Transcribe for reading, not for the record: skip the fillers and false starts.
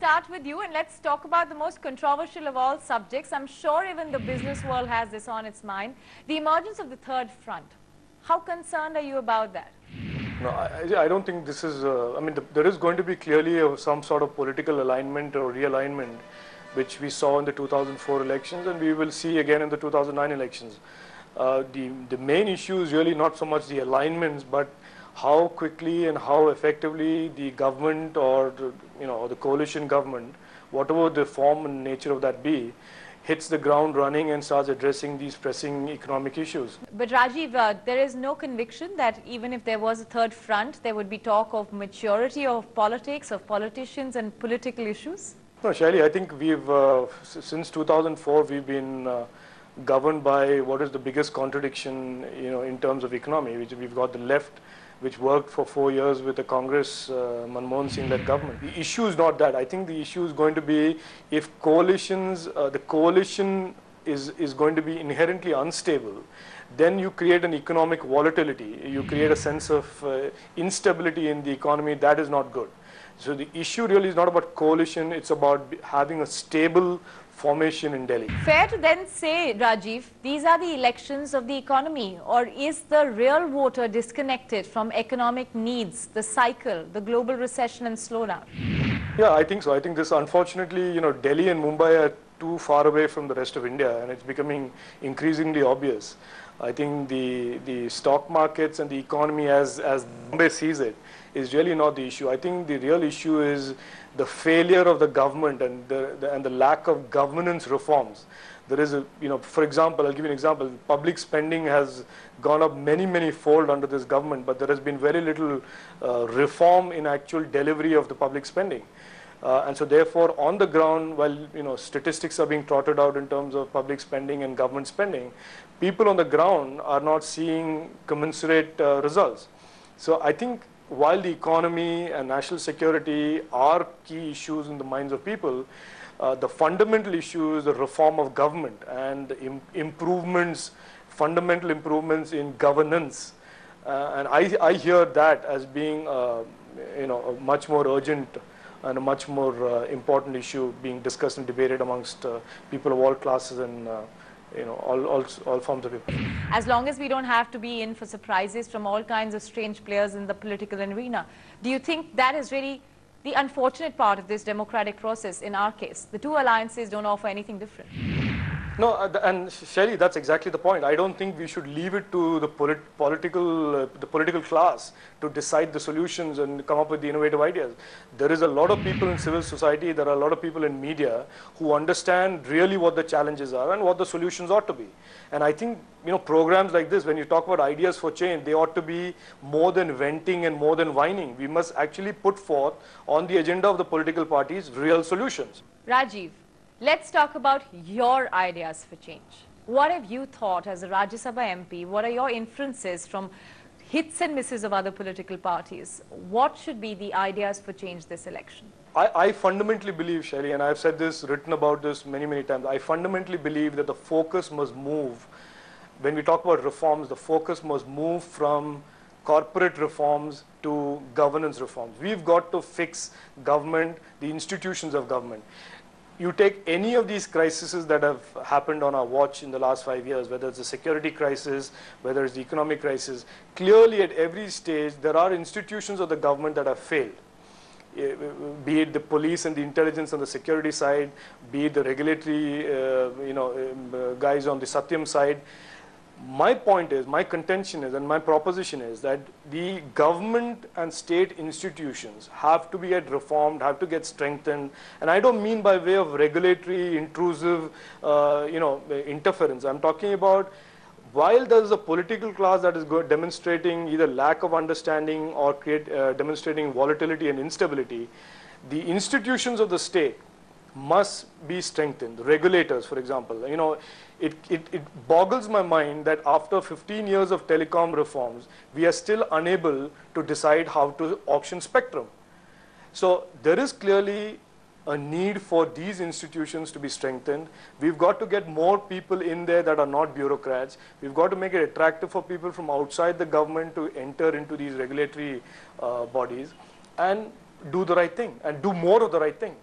start with you and let's talk about the most controversial of all subjects. I'm sure even the business world has this on its mind. The emergence of the third front. How concerned are you about that? No, I don't think this is, I mean, there is going to be clearly some sort of political alignment or realignment, which we saw in the 2004 elections and we will see again in the 2009 elections. The main issue is really not so much the alignments, but how quickly and how effectively the government or the coalition government, whatever the form and nature of that be, hits the ground running and starts addressing these pressing economic issues. But Rajeev, there is no conviction that even if there was a third front, there would be talk of maturity of politics, of politicians and political issues? No, Shaili, I think we've, since 2004, we've been governed by what is the biggest contradiction, in terms of economy, which we've got the left, which worked for 4 years with the Congress, Manmohan Singh-led government. The issue is not that. I think the issue is going to be if coalitions, the coalition is going to be inherently unstable, then you create an economic volatility. You create a sense of instability in the economy. That is not good. So the issue really is not about coalition. It's about having a stable formation in Delhi. Fair to then say, Rajeev, these are the elections of the economy, or is the real voter disconnected from economic needs, the cycle, the global recession and slowdown? Yeah, I think so. I think this, unfortunately, Delhi and Mumbai are too far away from the rest of India and it's becoming increasingly obvious. I think the stock markets and the economy as Bombay sees it is really not the issue. I think the real issue is the failure of the government and the lack of governance reforms. There is for example, I'll give you an example. Public spending has gone up many fold under this government, but there has been very little reform in actual delivery of the public spending. And so therefore, on the ground, while statistics are being trotted out in terms of public spending and government spending, people on the ground are not seeing commensurate results. So I think while the economy and national security are key issues in the minds of people, the fundamental issue is the reform of government and fundamental improvements in governance. And I hear that as being a much more urgent and a much more important issue being discussed and debated amongst people of all classes and all forms of people. As long as we don't have to be in for surprises from all kinds of strange players in the political arena, do you think that is really the unfortunate part of this democratic process in our case? The two alliances don't offer anything different. No, and Shelly, that's exactly the point. I don't think we should leave it to the political class to decide the solutions and come up with the innovative ideas. There is a lot of people in civil society, there are a lot of people in media who understand really what the challenges are and what the solutions ought to be. And I think, programs like this, when you talk about ideas for change, they ought to be more than venting and more than whining. We must actually put forth on the agenda of the political parties real solutions. Rajeev, let's talk about your ideas for change. What have you thought as a Rajya Sabha MP? What are your inferences from hits and misses of other political parties? What should be the ideas for change this election? I fundamentally believe, Shelly, and I've said this, written about this many times, I fundamentally believe that the focus must move, when we talk about reforms, the focus must move from corporate reforms to governance reforms. We've got to fix government, the institutions of government. You take any of these crises that have happened on our watch in the last 5 years, whether it's a security crisis, whether it's the economic crisis, clearly at every stage there are institutions of the government that have failed. Be it the police and the intelligence on the security side, be it the regulatory guys on the Satyam side. My point is, my contention is, and my proposition is that the government and state institutions have to be reformed, have to get strengthened. And I don't mean by way of regulatory, intrusive, interference. I'm talking about while there is a political class that is demonstrating either lack of understanding or demonstrating volatility and instability, the institutions of the state must be strengthened. Regulators, for example, it boggles my mind that after 15 years of telecom reforms, we are still unable to decide how to auction spectrum. So there is clearly a need for these institutions to be strengthened. We've got to get more people in there that are not bureaucrats. We've got to make it attractive for people from outside the government to enter into these regulatory bodies and do the right thing and do more of the right thing.